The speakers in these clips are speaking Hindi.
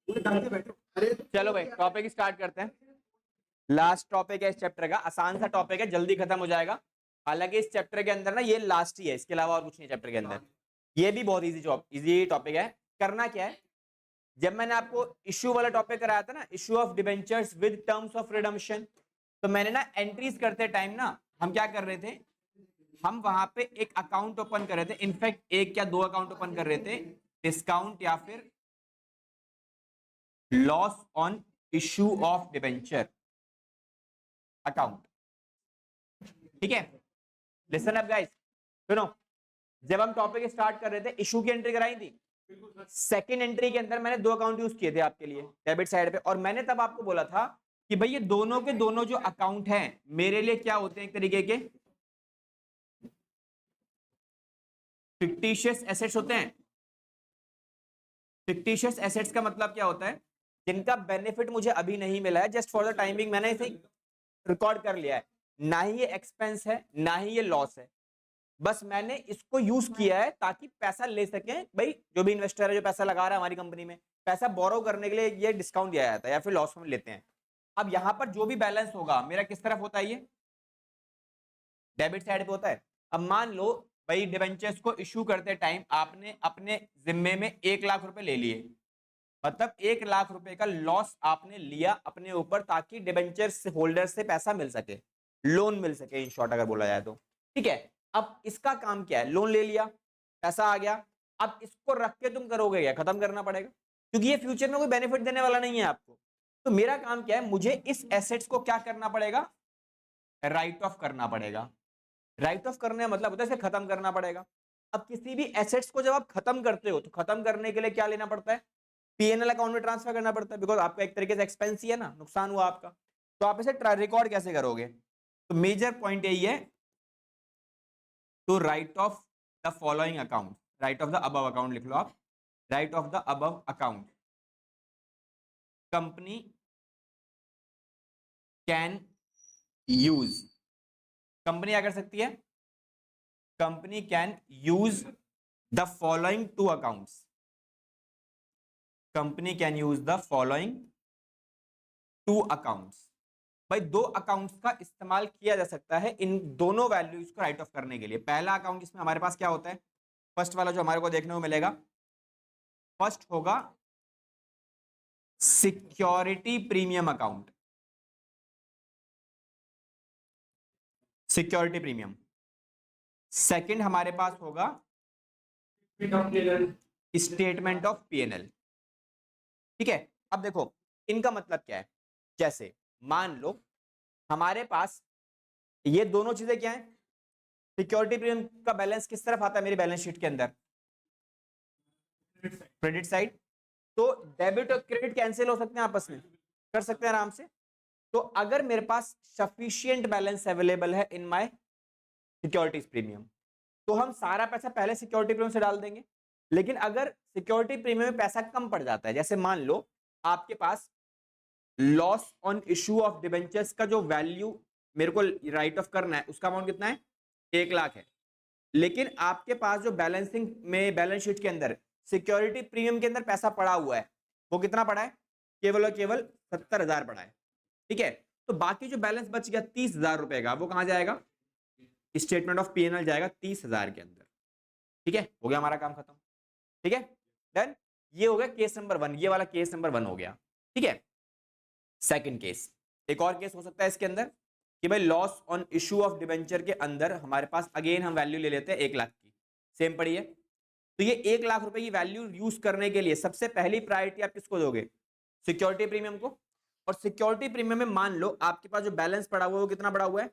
चलो भाई टॉपिक स्टार्ट करते हैं। लास्ट टॉपिक है इस चैप्टर का, आसान सा टॉपिक है, जल्दी खत्म हो जाएगा। हालांकि इस चैप्टर के अंदर ना ये लास्ट ही है, इसके अलावा और कुछ नहीं चैप्टर के अंदर। ये भी बहुत इजी टॉपिक है। करना क्या है, जब मैंने आपको इश्यू वाला टॉपिक कराया था ना, issue of debentures with terms of redemption, तो मैंने ना एंट्रीज करते टाइम ना हम क्या कर रहे थे, हम वहां पे एक अकाउंट ओपन कर रहे थे। इनफैक्ट एक या दो अकाउंट ओपन कर रहे थे, डिस्काउंट या फिर loss on issue of debenture account. ठीक है, लिसन अप गाइस, सुनो। जब हम टॉपिक स्टार्ट कर रहे थे, इशू की एंट्री कराई थी। सेकंड एंट्री के अंदर मैंने दो अकाउंट यूज किए थे आपके लिए डेबिट साइड पे, और मैंने तब आपको बोला था कि भाई ये दोनों के दोनों जो अकाउंट हैं मेरे लिए क्या होते हैं, एक तरीके के फिक्टिशियस एसेट्स होते हैं। फिक्टिशियस एसेट्स का मतलब क्या होता है, जिनका बेनिफिट मुझे अभी नहीं मिला है, जस्ट फॉर द टाइमिंग मैंने इसे रिकॉर्ड कर लिया है। ना ही ये एक्सपेंस है ना ही ये लॉस है, बस मैंने इसको यूज किया है ताकि पैसा ले सके। भाई जो भी इन्वेस्टर है जो पैसा लगा रहा है हमारी कंपनी में, पैसा बोरो करने के लिए ये डिस्काउंट दिया जाता है या फिर लॉस में लेते हैं। अब यहां पर जो भी बैलेंस होगा मेरा किस तरफ होता है, ये डेबिट साइड पे होता है। अब मान लो भाई डिबेंचर्स को इश्यू करते टाइम आपने अपने जिम्मे में 1 लाख रुपए ले लिए, मतलब 1 लाख रुपए का लॉस आपने लिया अपने ऊपर ताकि डिबेंचर्स होल्डर से पैसा मिल सके, लोन मिल सके इन शॉर्ट अगर बोला जाए तो। ठीक है, अब इसका काम क्या है, लोन ले लिया, पैसा आ गया, अब इसको रख के तुम करोगे क्या, खत्म करना पड़ेगा, क्योंकि ये फ्यूचर में कोई बेनिफिट देने वाला नहीं है आपको। तो मेरा काम क्या है, मुझे इस एसेट्स को क्या करना पड़ेगा, राइट ऑफ करना पड़ेगा। राइट ऑफ करने का मतलब होता है इसे खत्म करना पड़ेगा। अब किसी भी एसेट्स को जब आप खत्म करते हो तो खत्म करने के लिए क्या लेना पड़ता है, पीएनएल अकाउंट में ट्रांसफर करना पड़ता है, बिकॉज आपका एक तरीके से एक्सपेंस ही है ना, नुकसान हुआ आपका। तो आप इसे रिकॉर्ड कैसे करोगे, तो मेजर पॉइंट यही है, to write off the following account, write off the above account लिख लो आप, write off the above account company can use. Company क्या कर सकती है, company can use the following two accounts, company can use the following two accounts. भाई दो अकाउंट्स का इस्तेमाल किया जा सकता है इन दोनों वैल्यूज को राइट ऑफ करने के लिए। पहला अकाउंट इसमें हमारे पास क्या होता है, फर्स्ट वाला जो हमारे को देखने को मिलेगा, फर्स्ट होगा security premium account, security premium. Second हमारे पास होगा स्टेटमेंट ऑफ पीएनएल। ठीक है, अब देखो इनका मतलब क्या है, जैसे मान लो हमारे पास ये दोनों चीजें क्या है, सिक्योरिटी प्रीमियम का बैलेंस किस तरफ आता है मेरी बैलेंस शीट के अंदर, क्रेडिट साइड। तो डेबिट और क्रेडिट कैंसिल हो सकते हैं आपस में, कर सकते हैं आराम से। तो अगर मेरे पास सफिशिएंट बैलेंस अवेलेबल है इन माय सिक्योरिटीज प्रीमियम, तो हम सारा पैसा पहले सिक्योरिटी प्रीमियम से डाल देंगे। लेकिन अगर सिक्योरिटी प्रीमियम में पैसा कम पड़ जाता है, जैसे मान लो आपके पास loss on issue of debentures का जो वैल्यू मेरे को राइट ऑफ करना है उसका अमाउंट कितना है, 1 लाख है, लेकिन आपके पास जो बैलेंसिंग में बैलेंस शीट के अंदर सिक्योरिटी प्रीमियम के अंदर पैसा पड़ा हुआ है वो कितना पड़ा है, केवल और केवल 70,000 पड़ा है। ठीक है, तो बाकी जो बैलेंस बच गया 30,000 रुपए का, वो कहां जाएगा, स्टेटमेंट ऑफ पीएनएल जाएगा 30,000 के अंदर। ठीक है, हो गया हमारा काम खत्म। ठीक है, डन। ये हो गया केस नंबर 1, ये वाला केस नंबर 1 हो गया। ठीक है, सेकंड केस, एक और केस हो सकता है इसके अंदर कि भाई loss on issue of debenture के अंदर हमारे पास अगेन हम वैल्यू ले लेते हैं 1 लाख की, सेम पड़ी है। तो ये 1 लाख रुपए की वैल्यू यूज करने के लिए सबसे पहली प्रायोरिटी आप किसको दोगे, सिक्योरिटी प्रीमियम को। और सिक्योरिटी प्रीमियम में मान लो आपके पास जो बैलेंस पड़ा हुआ है वो कितना पड़ा हुआ है,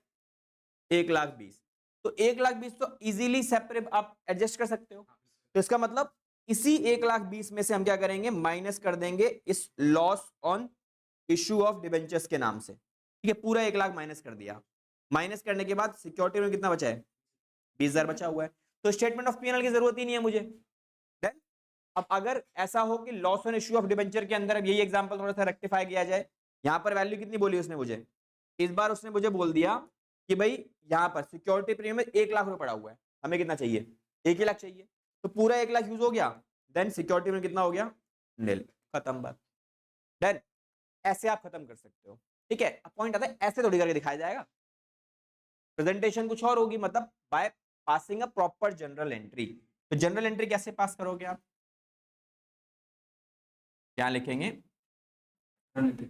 1,20,000। तो 1,20,000 तो इजीली सेपरेट आप एडजस्ट कर सकते हो। तो इसका मतलब इसी 1,20,000 में से हम क्या करेंगे, माइनस कर देंगे इस loss on issue of debentures के नाम से। ठीक है, पूरा 1 लाख माइनस कर दिया। माइनस करने के बाद सिक्योरिटी में कितना बचा है, 20,000 बचा हुआ है। तो स्टेटमेंट ऑफ पीएनएल की जरूरत ही नहीं है मुझे। Then, अब अगर ऐसा हो कि loss on issue of debenture के अंदर, अब यही एग्जांपल थोड़ा सा रेक्टिफाई किया जाए, यहां पर वैल्यू कितनी बोली उसने मुझे, इस बार उसने मुझे बोल दिया कि भाई यहां पर सिक्योरिटी प्रीमियम में 1 लाख रुपए पड़ा हुआ है, हमें कितना चाहिए, 1 ही लाख चाहिए। तो पूरा 1 लाख यूज हो गया, देन सिक्योरिटी में कितना हो गया, निल, खत्म बात। डन। ऐसे आप खत्म कर सकते हो, ठीक है। अब पॉइंट आता है ऐसे थोड़ी करके दिखाया जाएगा, प्रेजेंटेशन कुछ और होगी, मतलब by passing a proper general entry. तो जनरल एंट्री कैसे पास करोगे आप, क्या लिखेंगे,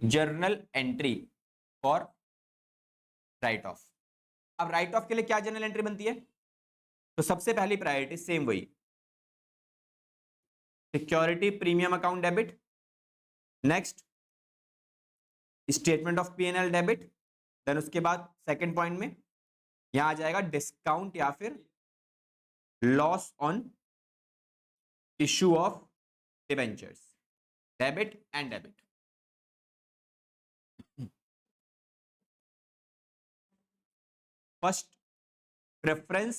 journal entry for right of. अब राइट ऑफ के लिए क्या जनरल एंट्री बनती है, तो सबसे पहली प्रायोरिटी सेम वही, security premium account debit, next statement of PNL debit, then उसके बाद सेकंड पॉइंट में यहां आ जाएगा डिस्काउंट या फिर loss on issue of debentures, debit and debit. First preference,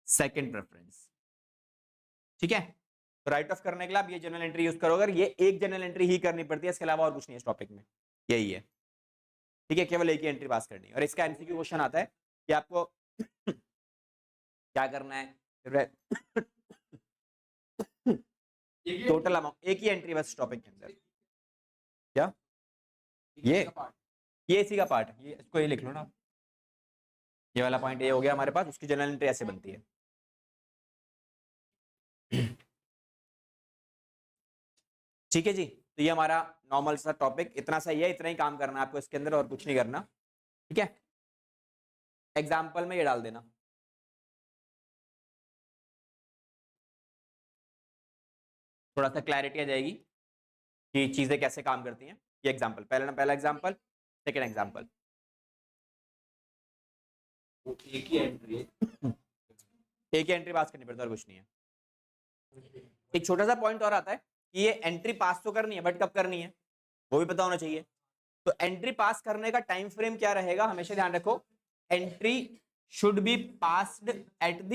second preference, ठीक है। तो राइट ऑफ करने के लिए आप ये जनरल एंट्री यूज करोगे, ये एक जनरल एंट्री ही करनी पड़ती है, इसके अलावा और कुछ नहीं है इस टॉपिक में, यही है, ठीक है। केवल एक ही एंट्री पास करनी है। और इसका एमसीक्यू क्वेश्चन आता है कि आपको क्या करना है, टोटल अमाउंट, एक ही एंट्री बस टॉपिक के अंदर, क्या ये इसी का पार्ट है, ये इसको ये लिख लो ना, ये वाला पॉइंट ये हो गया हमारे पास, उसकी जनरल एंट्री ऐसे बनती है। ठीक है जी, तो ये हमारा नॉर्मल सा टॉपिक इतना सही है, इतना ही काम करना है आपको इसके अंदर, और कुछ नहीं करना, ठीक है। एग्जाम्पल में ये डाल देना, थोड़ा सा क्लैरिटी आ जाएगी कि चीजें कैसे काम करती हैं। ये एग्जाम्पल, पहला एग्जाम्पल, सेकेंड एग्जाम्पल, एक ही एंट्री पास करनी पड़ती है और कुछ नहीं है। एक छोटा सा पॉइंट और आता है कि ये एंट्री पास तो करनी है, बट कब करनी है वो भी पता होना चाहिए। तो एंट्री पास करने का टाइम फ्रेम क्या रहेगा, हमेशा ध्यान रखो, entry should be passed at the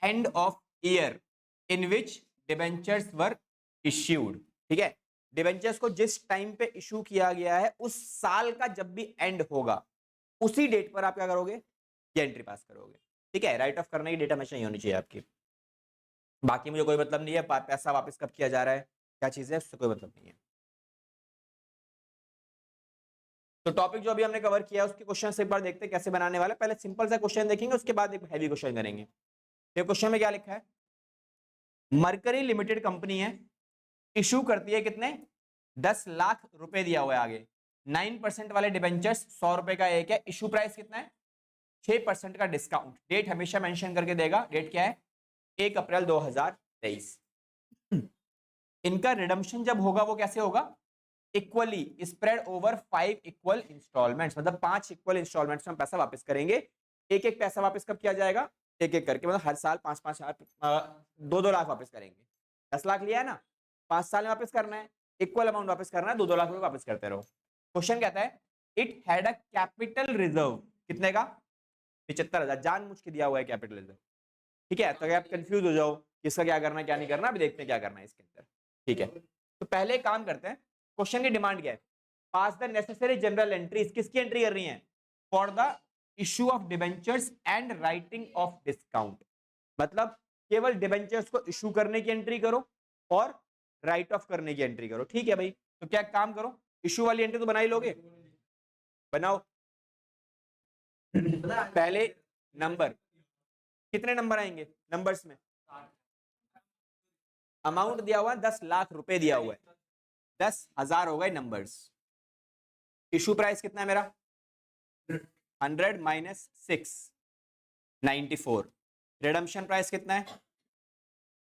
end of year in which debentures were issued, ठीक है। डिबेंचर्स को जिस टाइम पे इशू किया गया है उस साल का जब भी एंड होगा उसी डेट पर आप क्या करोगे, ये एंट्री पास करोगे, ठीक है। राइट ऑफ करने की डेट हमेशा नहीं होनी चाहिए आपकी, बाकी मुझे कोई मतलब नहीं है पैसा वापस कब किया जा रहा है, क्या चीज है, उससे कोई मतलब नहीं है। तो टॉपिक जो अभी हमने कवर किया उसके क्वेश्चन एक बार देखते हैं कैसे बनाने वाले। पहले सिंपल सा क्वेश्चन देखेंगे, उसके बाद एक हैवी क्वेश्चन करेंगे। ये क्वेश्चन में क्या लिखा है, मरकरी लिमिटेड कंपनी है, इशू करती है कितने, 10 लाख रुपए दिया हुआ है आगे, 9% वाले डिबेंचर्स 100 रुपए का एक है, इशू प्राइस कितना है 6% का डिस्काउंट, डेट हमेशा मेंशन करके देगा, डेट क्या है 1 अप्रैल 2023। इनका रिडम्पशन जब होगा वो कैसे होगा, equally spread over 5 equal instalments, मतलब 5 इक्वल इंस्टॉलमेंट्स में पैसा वापस करेंगे। एक एक पैसा वापस कब किया जाएगा, एक एक करके, मतलब हर साल 5-5 हजार 2-2 लाख वापस करेंगे। 10 लाख लिया है ना, 5 साल में वापस करना है, इक्वल अमाउंट वापस करना है, 2-2 लाख रुपए वापस करते रहो। क्वेश्चन कहता है it had a capital reserve, कितने का 75,000, जानबूझ के दिया हुआ है कैपिटल रिजर्व, ठीक है। तो आप कंफ्यूज हो जाओ किसका क्या करना है क्या नहीं करना, अभी देखते हैं क्या करना है इसके अंदर, ठीक है। तो पहले काम करते हैं, क्वेश्चन की डिमांड क्या है, पास द नेसेसरी जनरल एंट्रीज, किसकी एंट्री कर रही है, for the issue of debentures and writing of discount, मतलब केवल डिबेंचर्स को इशू करने की एंट्री करो और राइट ऑफ करने की एंट्री करो, ठीक है भाई। तो क्या काम करो, इशू वाली एंट्री तो बना ही लोगे, बनाओ। पहले नंबर, कितने नंबर आएंगे नंबर्स में, अमाउंट दिया हुआ है 10 लाख रुपए दिया हुआ है, 10,000 हो गए नंबर्स। इशू प्राइस कितना है मेरा 100 माइनस 6 94, रिडम्पशन प्राइस कितना है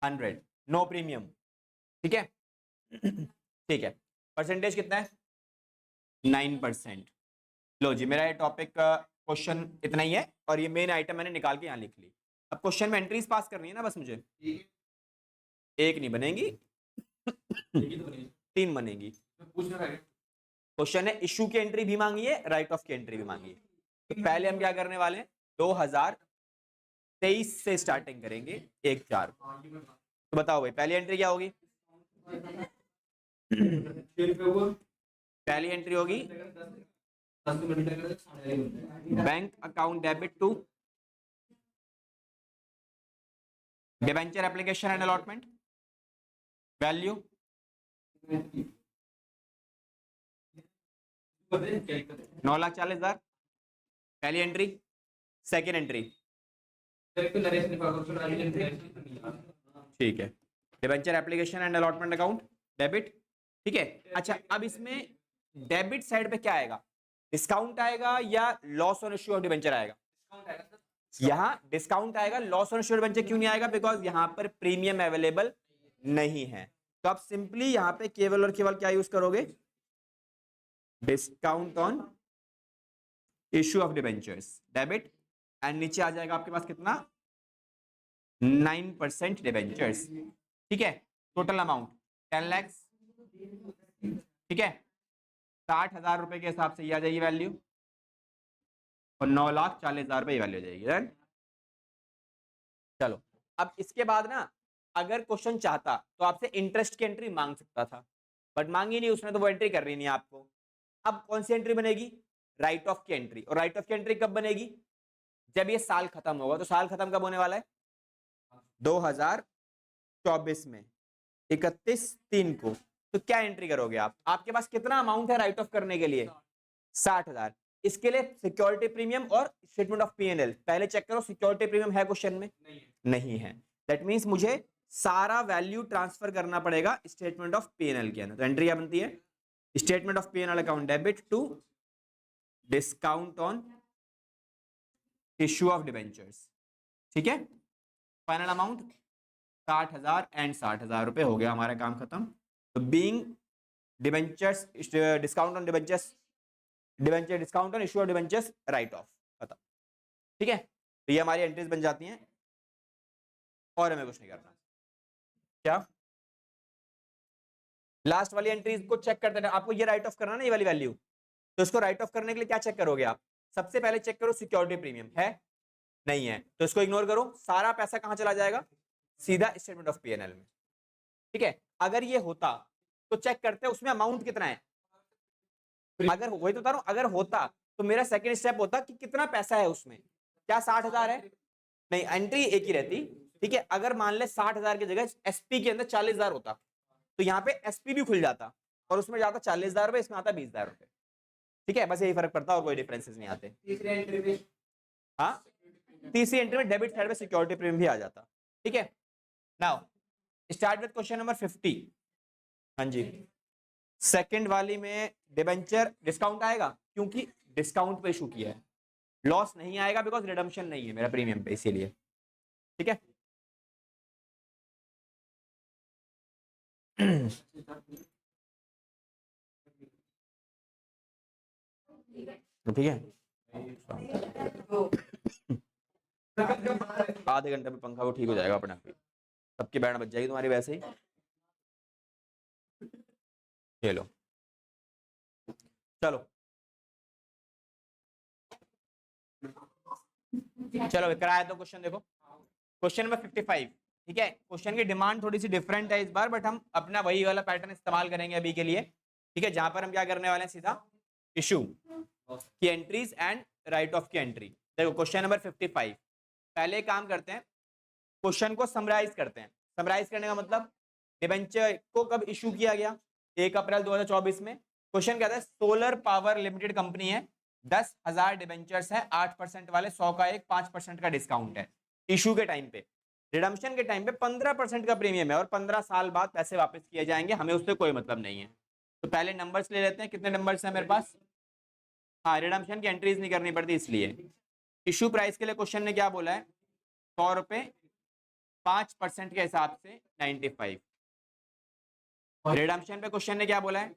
100, नो प्रीमियम, ठीक है। ठीक है, परसेंटेज कितना है 9%। लो जी, मेरा ये टॉपिक का क्वेश्चन इतना ही है, और ये मेन आइटम मैंने निकाल के यहाँ लिख ली। अब क्वेश्चन में एंट्रीज पास करनी है ना बस मुझे, एक नहीं बनेगी 3 बनेगी। क्वेश्चन है इशू की एंट्री भी मांगी है, राइट ऑफ की एंट्री भी मांगी है। तो पहले हम क्या करने वाले हैं, 2023 से स्टार्टिंग करेंगे 1/4। तो बताओ भाई पहली एंट्री क्या होगी, पहली एंट्री होगी bank account debit to debenture application and allotment, value 9,40,000 पहली एंट्री। सेकेंड एंट्री ठीक है, debenture application and allotment account debit. ठीक है, अच्छा अब इसमें डेबिट साइड पे क्या आएगा, डिस्काउंट आएगा या loss on issue of debenture आएगा? यहाँ डिस्काउंट आएगा, loss on issue of debenture क्यों नहीं आएगा? बिकॉज यहाँ पर प्रीमियम अवेलेबल नहीं है। तो आप सिंपली यहाँ पे केवल और केवल क्या यूज करोगे, discount on issue of debentures debit, and नीचे आ जाएगा आपके पास कितना, 9% डिबेंचर्स। ठीक है, टोटल अमाउंट 10 लाख। ठीक है, 60,000 रुपए के हिसाब से ये आ जाएगी वैल्यू, और 9,40,000 रुपए वैल्यू हो जाएगी। चलो अब इसके बाद ना, अगर क्वेश्चन चाहता तो आपसे इंटरेस्ट की एंट्री मांग सकता था, बट मांगी नहीं उसने, तो वो एंट्री करनी नहीं आपको। अब कौन सी एंट्री बनेगी, राइट ऑफ की एंट्री। और राइट ऑफ की एंट्री कब बनेगी, जब ये साल खत्म होगा। तो साल खत्म कब होने वाला है, 2024 में 31/3 को। तो क्या एंट्री करोगे आप, आपके पास कितना अमाउंट है राइट ऑफ करने के लिए, 60,000। इसके लिए सिक्योरिटी प्रीमियम और स्टेटमेंट ऑफ पी&एल पहले चेक करो, सिक्योरिटी प्रीमियम है क्वेश्चन में, नहीं है। दैट मींस मुझे सारा वैल्यू ट्रांसफर करना पड़ेगा स्टेटमेंट ऑफ पी&एल के अंदर। तो एंट्री क्या बनती है, statement of P and L account debit to discount on issue of debentures. ठीक है, फाइनल अमाउंट 60,000 एंड 60,000 रुपए हो गया, हमारा काम खत्म। तो being debentures discount on debentures, debenture discount on issue of debentures right of खत्म। ठीक है, तो ये हमारी एंट्रीज बन जाती हैं, और हमें कुछ नहीं करना। क्या लास्ट वाली एंट्रीज को चेक करते हैं, आपको ये राइट ऑफ करना ना, ये वाली वैल्यू। तो इसको राइट ऑफ करने के लिए क्या चेक करोगे आप, सबसे पहले चेक करो सिक्योरिटी प्रीमियम है, नहीं है, तो इसको इग्नोर करो। सारा पैसा कहां चला जाएगा, सीधा स्टेटमेंट ऑफ पी&एल में। ठीक है, अगर ये होता तो चेक करते हैं उसमें अमाउंट कितना है। अगर वही तो बता रहा हूं, अगर होता तो मेरा सेकंड स्टेप होता कि कितना पैसा है उसमें, क्या 60,000 है, नहीं, एंट्री एक ही रहती। ठीक है, अगर मान ले 60,000 की जगह एसपी के अंदर 40,000 होता, तो यहाँ पे एसपी भी खुल जाता, और उसमें जाता 40,000 रुपए, इसमें आता 20,000 रुपए। ठीक है, बस यही फर्क पड़ता, और कोई डिफरेंसेस नहीं आते। तीसरी एंट्री में, हाँ, तीसरी एंट्री में डेबिट साइड में सिक्योरिटी प्रीमियम भी आ जाता। ठीक है, now start with question number 50। हाँ जी, सेकंड वाली में डिबेंचर डिस्काउंट आएगा, क्योंकि डिस्काउंट पे इशू किया है। लॉस नहीं आएगा बिकॉज रिडम्पशन नहीं है मेरा प्रीमियम पे, इसीलिए। ठीक है, ठीक है, आधे घंटे में पंखा वो ठीक हो जाएगा अपने आप ही, सबकी बैंड बच जाएगी तुम्हारी वैसे ही। चलो चलो चलो कराया तो क्वेश्चन देखो, क्वेश्चन नंबर 55। ठीक है, क्वेश्चन की डिमांड थोड़ी सी डिफरेंट है इस बार, बट हम अपना वही वाला पैटर्न इस्तेमाल करेंगे अभी के लिए। ठीक है, जहां पर हम क्या करने वाले हैं, सीधा इशू की एंट्रीज एंड राइट ऑफ की एंट्री। देखो क्वेश्चन नंबर 55, पहले काम करते हैं, क्वेश्चन को समराइज करते हैं। समराइज करने का मतलब, डिबेंचर को कब इशू किया गया, 1 अप्रैल 2024 में। क्वेश्चन कहता है सोलर पावर लिमिटेड कंपनी है, 10,000 डिबेंचर्स है, 8% वाले, 100 का एक, 5% का डिस्काउंट है। इशू के टाइम पे, रिडम्पशन के टाइम पे 15% का प्रीमियम है, और 15 साल बाद पैसे वापस किए जाएंगे, हमें उससे कोई मतलब नहीं है। तो पहले नंबर्स ले लेते हैं, कितने नंबर्स हैं मेरे पास। हाँ, रिडम्पशन की एंट्रीज नहीं करनी पड़ती इसलिए। इशू प्राइस के लिए क्वेश्चन ने क्या बोला है, 100 रुपए, 5% के हिसाब से 95। रिडम्पशन पे क्वेश्चन ने क्या बोला है,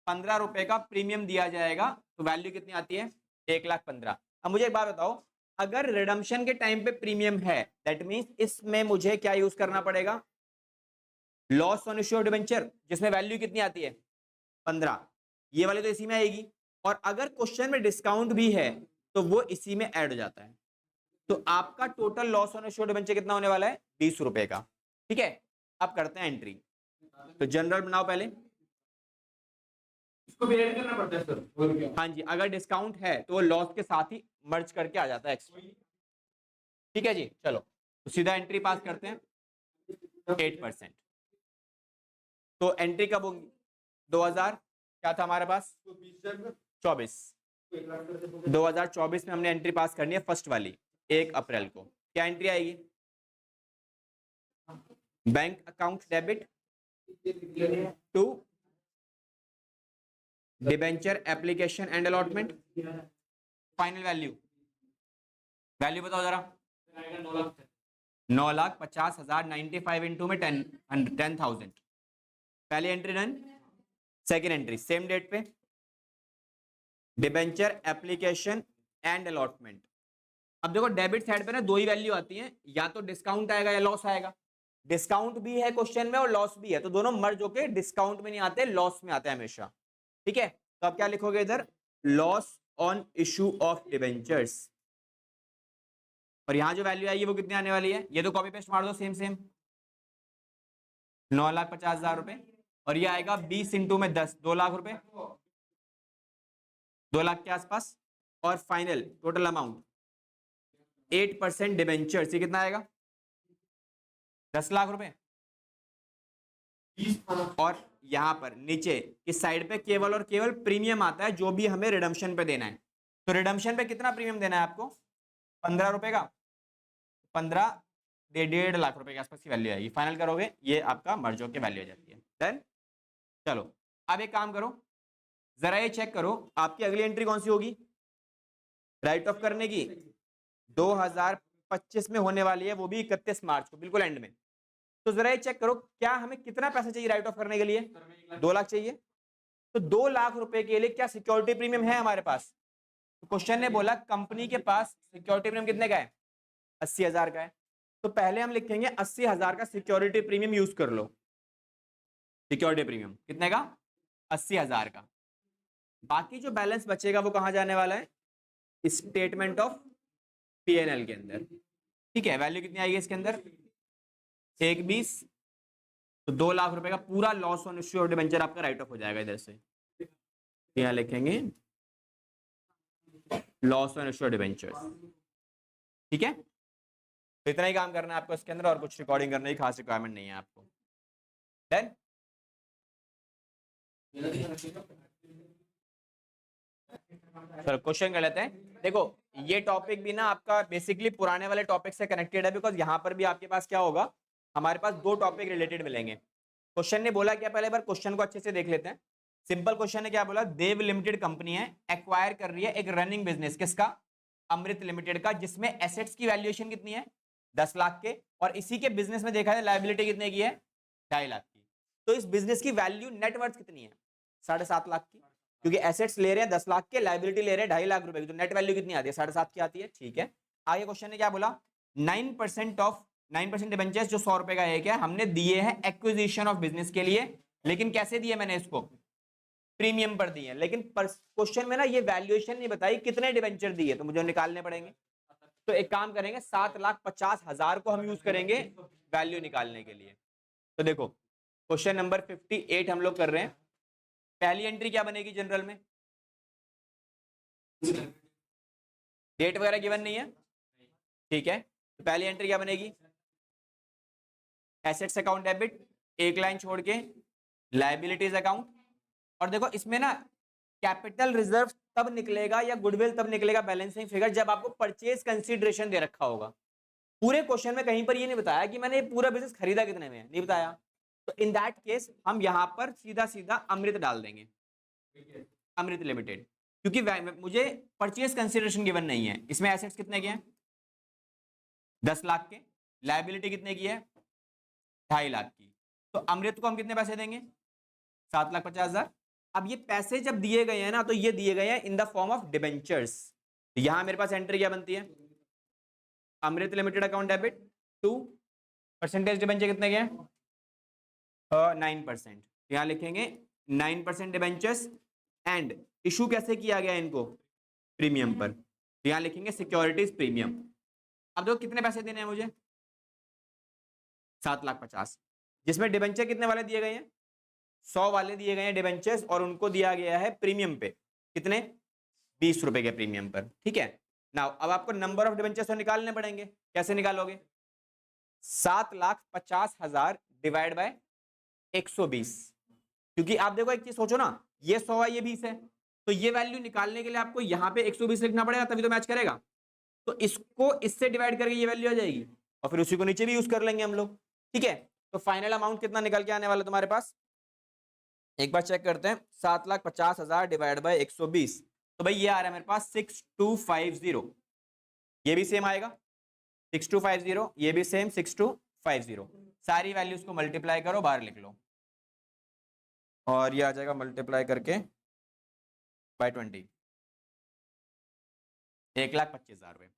15 रुपए का प्रीमियम दिया जाएगा, तो वैल्यू कितनी आती है, 1,15,000। अब मुझे एक बात बताओ, अगर रिडम्पशन के टाइम पे प्रीमियम है, दैट मींस इसमें मुझे क्या यूज करना पड़ेगा, loss on issue of debenture, जिसमें वैल्यू कितनी आती है, 15, ये वाली तो इसी में आएगी। और अगर क्वेश्चन में डिस्काउंट भी है तो वो इसी में ऐड हो जाता है। तो आपका total loss on issue of debenture कितना होने वाला है, 20 रुपए का। ठीक है, अब करते हैं एंट्री। तो जनरल बनाओ पहले, इसको भी ऐड करना पड़ता है सर। हाँ जी, अगर डिस्काउंट है तो वो लॉस के साथ ही मर्ज करके आ जाता है एक्स्ट्रा। ठीक है जी, चलो तो सीधा एंट्री पास करते हैं, 8%। तो एंट्री कब होगी? 2000 क्या था हमारे पास? 24। 2024 में हमने एंट्री पास करनी है फर्स्ट वाली 1 अप्रैल को। क्या एंट्री आएगी? Bank account debit to debenture application and allotment. Final value बताओ जरा। 9,50,000 95 इंटू में 10,000। पहली entry done. Second entry same date पे डिबेंचर एप्लीकेशन एंड अलॉटमेंट। अब देखो डेबिट साइड पे ना दो ही वैल्यू आती है, या तो डिस्काउंट आएगा या लॉस आएगा। डिस्काउंट भी है क्वेश्चन में और लॉस भी है, तो दोनों मर्ज होके डिस्काउंट में नहीं आते, लॉस में आते हैं हमेशा। ठीक है, तो अब क्या लिखोगे इधर? Loss on issue of debentures. और यहां जो वैल्यू आएगी वो कितनी आने वाली है? ये तो कॉपी पेस्ट मार दो सेम सेम, 9,50,000 रुपए। और ये आएगा 20 इंटू में 10, 2 लाख रुपए, 2 लाख के आसपास। और फाइनल टोटल अमाउंट 8% डिबेंचर्स, ये कितना आएगा? 10 लाख रुपए। और यहां पर नीचे इस साइड पे केवल और केवल प्रीमियम आता है जो भी हमें रिडम्पशन पे देना है। तो रिडम्पशन पे कितना प्रीमियम देना है आपको? 15 रुपए का। 15 1.5 लाख रुपए के आसपास की वैल्यू आएगी। फाइनल करोगे ये आपका मर्ज होकर वैल्यू आ जाती है। डन। चलो अब एक काम करो, जरा ये चेक करो आपकी अगली एंट्री कौन सी होगी राइट ऑफ करने की? 2025 में होने वाली है, वो भी 31 मार्च को, बिल्कुल एंड में। तो जरा ये चेक करो क्या हमें कितना पैसा चाहिए राइट ऑफ करने के लिए? 2 लाख चाहिए। तो 2 लाख रुपए के लिए क्या सिक्योरिटी प्रीमियम है हमारे पास? तो क्वेश्चन ने बोला कंपनी के पास सिक्योरिटी प्रीमियम कितने का है? 80,000 का है। तो पहले हम लिखेंगे 80,000 का सिक्योरिटी प्रीमियम यूज कर लो। सिक्योरिटी प्रीमियम कितने का? 80,000 का। बाकी जो बैलेंस बचेगा वो कहां जाने वाला है? स्टेटमेंट ऑफ पीएनएल के अंदर। ठीक है, वैल्यू कितनी आएगी इसके अंदर? 1,20। तो 2 लाख रुपए का पूरा loss on issue of debenture आपका राइट ऑफ हो जाएगा इधर से। यहां लिखेंगे loss on issue of debentures. ठीक है, तो इतना ही काम करना है आपको इसके अंदर, और कुछ रिकॉर्डिंग करने की खास रिक्वायरमेंट नहीं है आपको। डन। चलो क्वेश्चन कर लेते हैं। देखो ये टॉपिक भी ना आपका बेसिकली पुराने वाले टॉपिक से कनेक्टेड है, बिकॉज यहाँ पर भी आपके पास क्या होगा, हमारे पास 2 टॉपिक रिलेटेड मिलेंगे। क्वेश्चन ने बोला क्या, पहले बार क्वेश्चन को अच्छे से देख लेते हैं। सिंपल क्वेश्चन ने क्या बोला? देव लिमिटेड कंपनी है, एक्वायर कर रही है एक रनिंग बिजनेस, किसका? अमृत लिमिटेड का, जिसमें एसेट्स की वैल्यूएशन कितनी है? 10 लाख के, और इसी के बिजनेस में देखा है लायबिलिटी कितने की है? 2.5 लाख की। तो इस बिजनेस की वैल्यू नेटवर्थ कितनी है? 7.5 लाख की, क्योंकि एसेट्स ले रहे हैं 10 लाख के, लायबिलिटी ले रहे हैं 2.5 लाख रुपए की, तो नेट वैल्यू कितनी आती है? 7.5 की आती है। ठीक है, आगे क्वेश्चन ने क्या बोला? 9% डिबेंचर्स जो 100 रुपए का एक है, हमने दिए हैं एक्विजिशन ऑफ बिजनेस के लिए, लेकिन कैसे दिए मैंने इसको? प्रीमियम पर दिए। लेकिन क्वेश्चन में ना ये वैल्यूएशन नहीं बताई कितने डिबेंचर दिए, तो मुझे निकालने पड़ेंगे। तो एक काम करेंगे, 7,50,000 को हम यूज करेंगे वैल्यू निकालने के लिए। तो देखो क्वेश्चन नंबर 58 हम लोग कर रहे हैं। पहली एंट्री क्या बनेगी जनरल में? डेट वगैरह गिवन नहीं है, ठीक है। तो पहली एंट्री क्या बनेगी? एसेट्स अकाउंट डेबिट, एक लाइन छोड़ के लायबिलिटीज अकाउंट। और देखो इसमें ना कैपिटल रिजर्व तब निकलेगा या गुडविल तब निकलेगा बैलेंसिंग फिगर जब आपको परचेज कंसीडरेशन दे रखा होगा। पूरे क्वेश्चन में कहीं पर ये नहीं बताया कि मैंने पूरा बिजनेस खरीदा कितने में, नहीं बताया। तो इन दैट केस हम यहां पर सीधा सीधा अमृत डाल देंगे, अमृत लिमिटेड, क्योंकि मुझे परचेज कंसीडरेशन गिवन नहीं है। इसमें एसेट्स कितने के हैं? 10 लाख के। लायबिलिटी कितने की है? 2.5 लाख की। तो अमृत को हम कितने पैसे देंगे? 7,50,000। अब ये पैसे जब दिए गए हैं ना, तो ये दिए गए हैं in the form of debentures. यहां मेरे पास एंट्री क्या बनती है? Amrit limited account debit to percentage debenture कितने के हैं? 9%। यहां लिखेंगे 9% डिबेंचर्स, एंड इशू कैसे किया गया इनको? प्रीमियम पर। यहां लिखेंगे सिक्योरिटीज प्रीमियम। अब देखो कितने पैसे देने हैं मुझे? 7,50,000, जिसमें डिबेंचर कितने वाले दिए गए हैं? 100 वाले दिए गए हैं डिबेंचर्स, और उनको दिया गया है प्रीमियम पे कितने? 20 रुपए के प्रीमियम पर। ठीक है, नाउ अब आपको नंबर ऑफ डिबेंचर्स तो निकालने पड़ेंगे। कैसे निकालोगे? 7,50,000 डिवाइड बाय 120, क्योंकि आप देखो एक चीज सोचो ना, ये 100 है ये 20 है, तो ये वैल्यू निकालने के लिए आपको यहाँ पे 120 लिखना पड़ेगा, तभी तो मैच करेगा। तो इसको इससे डिवाइड करके ये वैल्यू आ जाएगी और फिर उसी को नीचे भी यूज कर लेंगे हम लोग। ठीक है, तो फाइनल अमाउंट कितना निकल के आने वाला तुम्हारे पास, एक बार चेक करते हैं। 7,50,000 डिवाइड बाय 120, तो भाई ये आ रहा है मेरे पास 6250। ये भी सेम आएगा 6250, ये भी सेम 6250। सारी वैल्यूज को मल्टीप्लाई करो, बाहर लिख लो, और ये आ जाएगा मल्टीप्लाई करके बाय 20, 1,25,000 रुपए।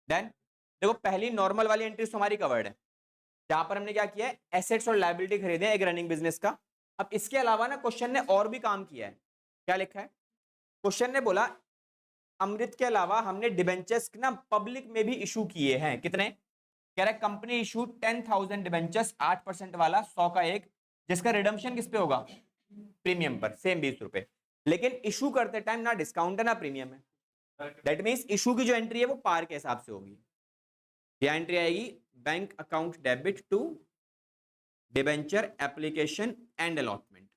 देन देखो पहली नॉर्मल वाली एंट्री हमारी कवर्ड है, जहां पर हमने क्या किया है, एसेट्स और लायबिलिटी खरीदे एक रनिंग बिजनेस का। अब इसके अलावा ना क्वेश्चन ने और भी काम किया है। क्या लिखा है, क्वेश्चन ने बोला अमृत के अलावा हमने डिबेंचर्स ना पब्लिक में भी इशू किए हैं। कितने, कह रहा है कंपनी इशू 10,000 डिबेंचर्स 8% वाला 100 का एक, जिसका रिडम्पशन किस पे होगा, प्रीमियम पर, सेम 20 रुपए। लेकिन इशू करते टाइम ना डिस्काउंट है ना प्रीमियम है, दैट मींस इशू की जो एंट्री है वो पार के हिसाब से होगी। क्या एंट्री आएगी, bank account debit to debenture application and allotment.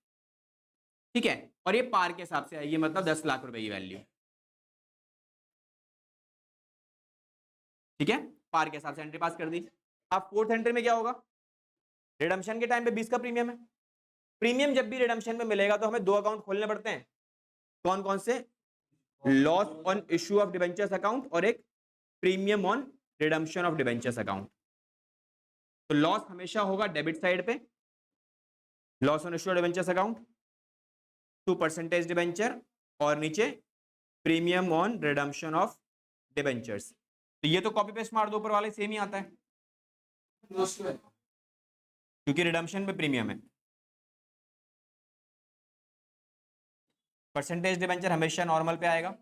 ठीक है, और ये पार के हिसाब से आएगी, मतलब 10 लाख रुपए की वैल्यू। ठीक है, पार के हिसाब से एंट्री पास कर दी। अब फोर्थ एंट्री में क्या होगा, रिडम्पशन के टाइम पे 20 का प्रीमियम है। प्रीमियम जब भी रिडम्पशन में मिलेगा तो हमें दो अकाउंट खोलने पड़ते हैं, कौन कौन से, loss on issue of debentures account और एक premium on redemption of debentures account. तो लॉस हमेशा होगा डेबिट साइड पे, loss on issue of debentures account to percentage debenture, और नीचे premium on redemption of debentures. तो ये तो कॉपी पेस्ट मार दो, ऊपर वाले सेम ही आता है क्योंकि रिडम्पशन में प्रीमियम है। परसेंटेज डिबेंचर हमेशा नॉर्मल पे आएगा,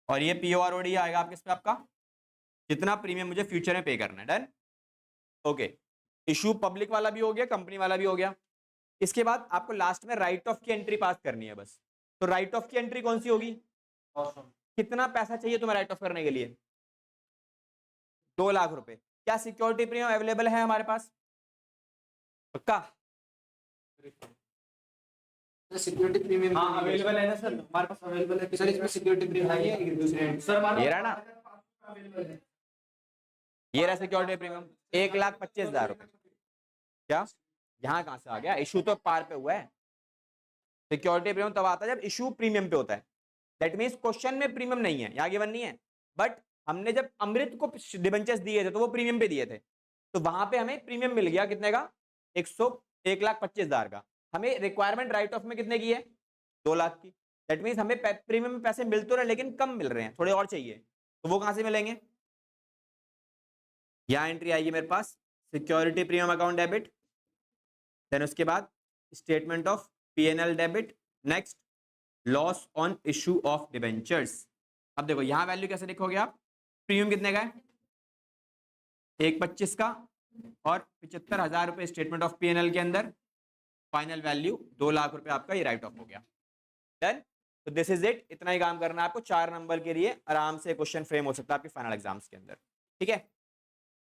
और ये पीओआरओडी आएगा आपके इस पे, आपका कितना प्रीमियम मुझे फ्यूचर में पे करना है। Done, okay. इशू पब्लिक वाला भी हो गया, कंपनी वाला भी हो गया। इसके बाद आपको लास्ट में राइट ऑफ की एंट्री पास करनी है बस। तो राइट ऑफ की एंट्री कौन सी होगी, कितना पैसा चाहिए तुम्हें राइट ऑफ करने के लिए, 2 लाख रुपए। क्या सिक्योरिटी प्रीमियम अवेलेबल है हमारे पास, पक्का, सिक्योरिटी प्रीमियम हाँ अवेलेबल है ना सर, हमारे पास अवेलेबल है सर, इसमें सिक्योरिटी प्रीमियम है ये दूसरे सर। ये रहा ना, ये रहा सिक्योरिटी प्रीमियम 1,25,000 रुपए। क्या, यहाँ कहां से आ गया, इशू तो पार पे हुआ है। सिक्योरिटी प्रीमियम तब आता है जब इशू प्रीमियम पे होता है, दैट मींस क्वेश्चन में प्रीमियम नहीं है, यहाँ गिवन नहीं है, बट हमने जब अमृत को डिबेंचर्स दिए थे तो वो प्रीमियम पे दिए थे, तो वहां पे हमें प्रीमियम मिल गया कितने का, 1,25,000 का। हमें रिक्वायरमेंट राइट ऑफ में कितने की है, 2 लाख की। दैट मींस हमें प्रीमियम में पैसे मिल तो रहे लेकिन कम मिल रहे हैं, थोड़े और चाहिए, तो वो कहां से मिलेंगे, यहां एंट्री आएगी मेरे पास security premium account debit, then उसके बाद statement of PNL debit, next loss on issue of debentures. अब देखो यहां वैल्यू कैसे लिखोगे आप, प्रीमियम कितने का है, 1,25 का, और 75,000 रुपए स्टेटमेंट ऑफ पीएनएल के अंदर, फाइनल वैल्यू 2 लाख रुपए आपका ये राइट ऑफ हो गया। डन, तो दिस इज इट, इतना ही काम करना है आपको। 4 नंबर के लिए आराम से क्वेश्चन फ्रेम हो सकता है आपके फाइनल एग्जाम्स के अंदर। ठीक है,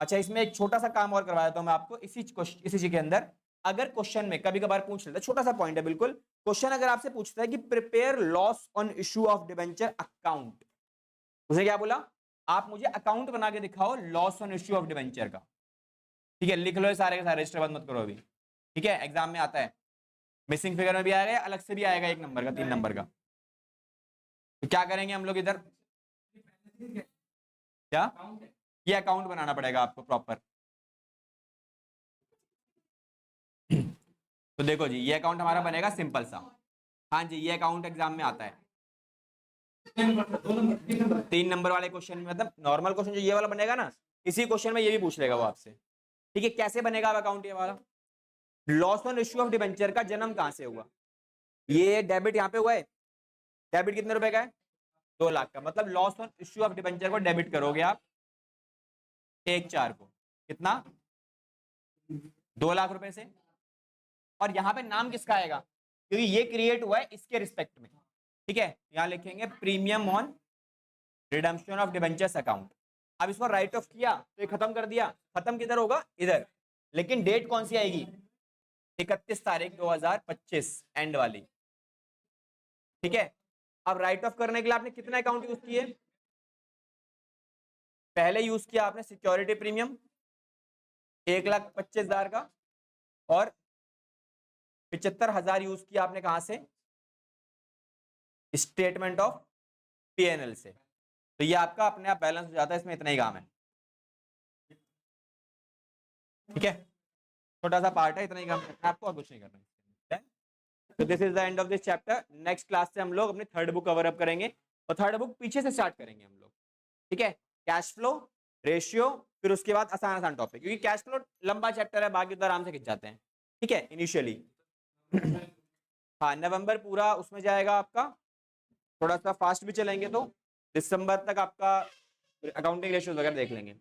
अच्छा इसमें एक छोटा सा काम और करवा देता हूं मैं आपको इसी चीज के अंदर। अगर क्वेश्चन में कभी कभार पूछ लेता है, छोटा सा पॉइंट है बिल्कुल, क्वेश्चन अगर आपसे पूछता है कि prepare loss on issue of debenture account, उसे क्या बोला, आप मुझे अकाउंट बना के दिखाओ loss on issue of debenture का। ठीक है, लिख लो ये सारे के सारे, रजिस्टर बंद मत करो अभी। ठीक है, एग्जाम में आता है, मिसिंग फिगर में भी आएगा, अलग से भी आएगा 1 नंबर का, 3 नंबर का। तो क्या करेंगे हम लोग इधर, क्या ये अकाउंट बनाना पड़ेगा आपको प्रॉपर। तो देखो जी, ये अकाउंट हमारा बनेगा सिंपल सा, हाँ जी ये अकाउंट एग्जाम में आता है 3 नंबर वाले क्वेश्चन में, मतलब नॉर्मल क्वेश्चन जो ये वाला बनेगा ना, इसी क्वेश्चन में ये भी पूछ लेगा वो आपसे। ठीक है, कैसे बनेगा अकाउंट ये वाला, loss on issue of debenture का जन्म कहां से हुआ, ये डेबिट यहाँ पे हुआ है, डेबिट कितने रुपए का है, 2 लाख का, मतलब loss on issue of debenture को डेबिट करोगे आप 1/4 को, कितना, 2 लाख रुपए से। और यहाँ पे नाम किसका आएगा, क्योंकि ये क्रिएट हुआ है इसके रिस्पेक्ट में। ठीक है, यहाँ लिखेंगे premium on redemption of debentures account. अब इसको राइट ऑफ किया तो ये खत्म कर दिया, खत्म किधर होगा, इधर, लेकिन डेट कौन सी आएगी, 31 तारीख 2025 एंड वाली, ठीक है। अब राइट ऑफ करने के लिए आपने कितना अकाउंट यूज किए? पहले यूज किया आपने सिक्योरिटी प्रीमियम 1,25,000 का, और 75,000 यूज किया आपने कहां से? स्टेटमेंट ऑफ पीएनएल से। तो ये आपका अपने आप बैलेंस हो जाता है, इसमें इतना ही काम है, ठीक है। छोटा सा पार्ट है, इतना ही काम करना है आपको और कुछ नहीं करना है। तो this is the end of this chapter. Next class से हम लोग अपनी थर्ड बुक कवर अप करेंगे, और थर्ड बुक पीछे से स्टार्ट करेंगे हम लोग, ठीक है। कैश फ्लो, रेशियो, फिर उसके बाद आसान आसान टॉपिक, क्योंकि कैश फ्लो लंबा चैप्टर है, बाकी तो आराम से खिंच जाते हैं, ठीक है, इनिशियली। हाँ, नवंबर पूरा उसमें जाएगा आपका, थोड़ा सा फास्ट भी चलेंगे तो दिसंबर तक आपका अकाउंटिंग रेशियो वगैरह देख लेंगे।